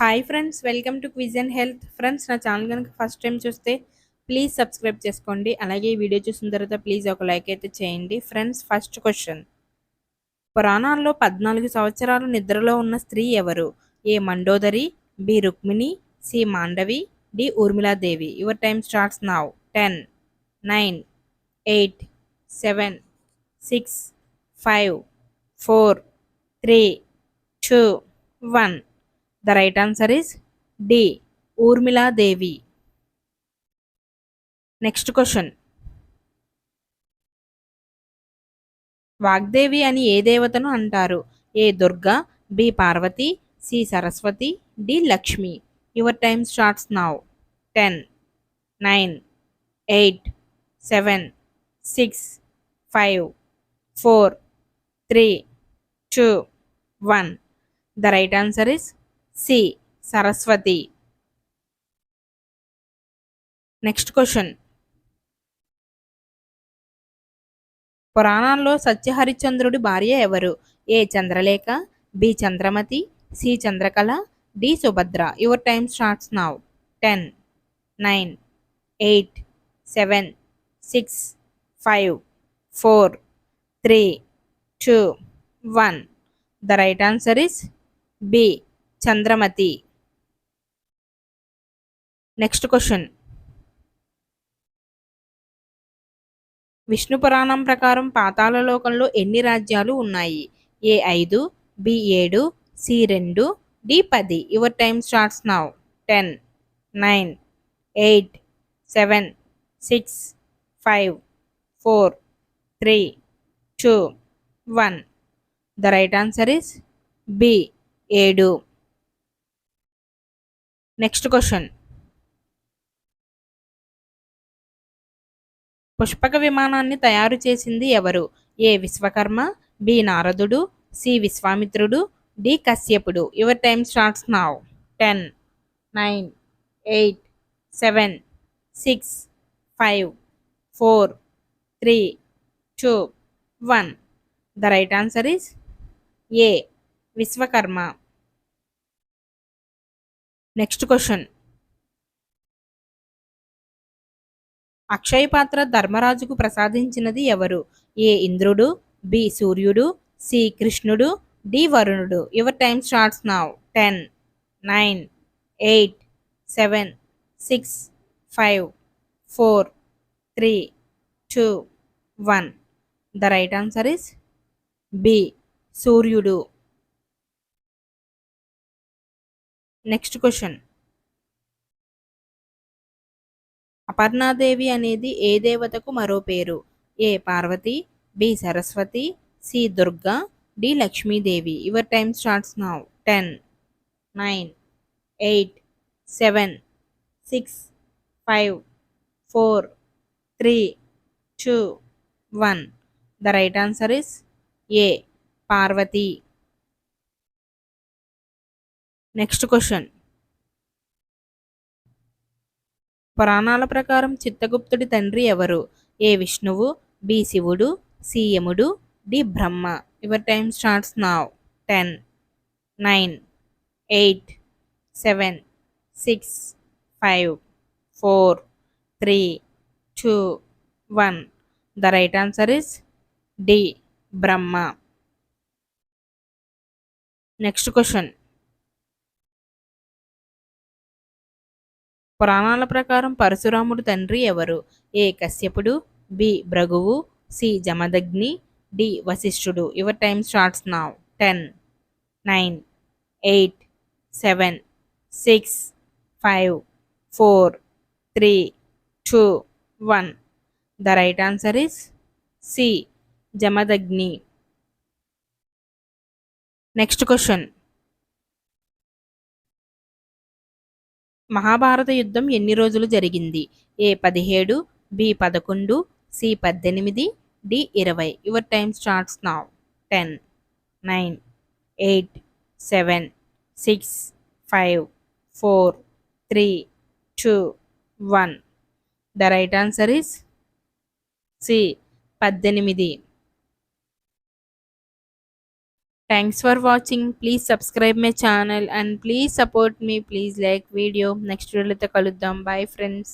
Hi friends, welcome to quiz and health. Friends, నా channel కనుక first time చూస్తే please subscribe చేసుకోండి. అలాగే ఈ వీడియో చూసిన తర్వాత ప్లీజ్ ఒక లైక్ అయితే చేయండి. Friends, first question. పురాణాల్లో 14 సంవత్సరాలు నిద్రలో ఉన్న స్త్రీ ఎవరు? A Mandodari, B Rukmini, C Mandavi, D Urmiladevi. Your time starts now. 10, 9, 8, 7, 6, 5, 4, 3, 2, 1. The right answer is D. Urmila Devi. Next question. Vagdevi అని ఏ దేవతను అంటారు? A Durga, B Parvati, C Saraswati, D Lakshmi. Your time starts now. 10, 9, 8, 7, 6, 5, 4, 3, 2, 1. The right answer is C. Saraswati. Next question. పురాణాల్లో సత్యహరిశ్చంద్రుడి భార్య ఎవరు? A Chandralekha, B Chandramati, C Chandrakala, D Subhadra. Your time starts now. 10, 9, 8, 7, 6, 5, 4, 3, 2, 1. The right answer is B. Chandramati. Next question. Vishnu Puranam ప్రకారం పాతాళలోకంలో ఎన్ని రాజ్యాలు ఉన్నాయి? A 5, B 7, C 2, D 10. Your time starts now. 10, 9, 8, 7, 6, 5, 4, 3, 2, 1. The right answer is B. 7. Next question. Pushpaka విమానాన్ని తయారు చేసింది ఎవరు? ఏ విశ్వకర్మ, బి నారదుడు, సి విశ్వామిత్రుడు, డి కశ్యపుడు. Your time starts now. 10, 9, 8, 7, 6, 5, 4, 3, 2, 1. The right answer is A. Vishwakarma. Next question. Akshaya Patra ధర్మరాజుకు ప్రసాదించినది ఎవరు? ఏ ఇంద్రుడు, బి సూర్యుడు, సి కృష్ణుడు, డి వరుణుడు. Your time starts now. 10, 9, 8, 7, 6, 5, 4, 3, 2, 1. The right answer is B. సూర్యుడు. Next question. అపర్ణాదేవి అనేది ఏ దేవతకు మరో పేరు? A Parvati, B Saraswati, C Durga, D Lakshmidevi. Your time starts now. 10, 9, 8, 7, 6, 5, 4, 3, 2, 1. The right answer is A. Parvati. Next question. పురాణాల ప్రకారం చిత్తగుప్తుడి తండ్రి ఎవరు? ఏ విష్ణువు, B Shivudu, C Yamudu, D Brahma. Your time starts now. 10, 9, 8, 7, 6, 5, 4, 3, 2, 1. The right answer is D. Brahma. Next question. పురాణాల ప్రకారం పరశురాముడు తండ్రి ఎవరు? ఏ కశ్యపుడు, బి భృగువు, సి జమదగ్ని, డి వశిష్ఠుడు. Your time starts now. 10, 9, 8, 7, 6, 5, 4, 3, 2, 1. The right answer is C. Jamadagni. Next question. Mahabharata యుద్ధం ఎన్ని రోజులు జరిగింది? A 17, B 11, C 18, D 20. Your time starts now. 10, 9, 8, 7, 6, 5, 4, 3, 2, 1. The right answer is C. 18. Thanks for watching. Please subscribe my channel and please support మీ. Please like video. నెక్స్ట్ వీడియోతో కలుద్దాం. Bye friends.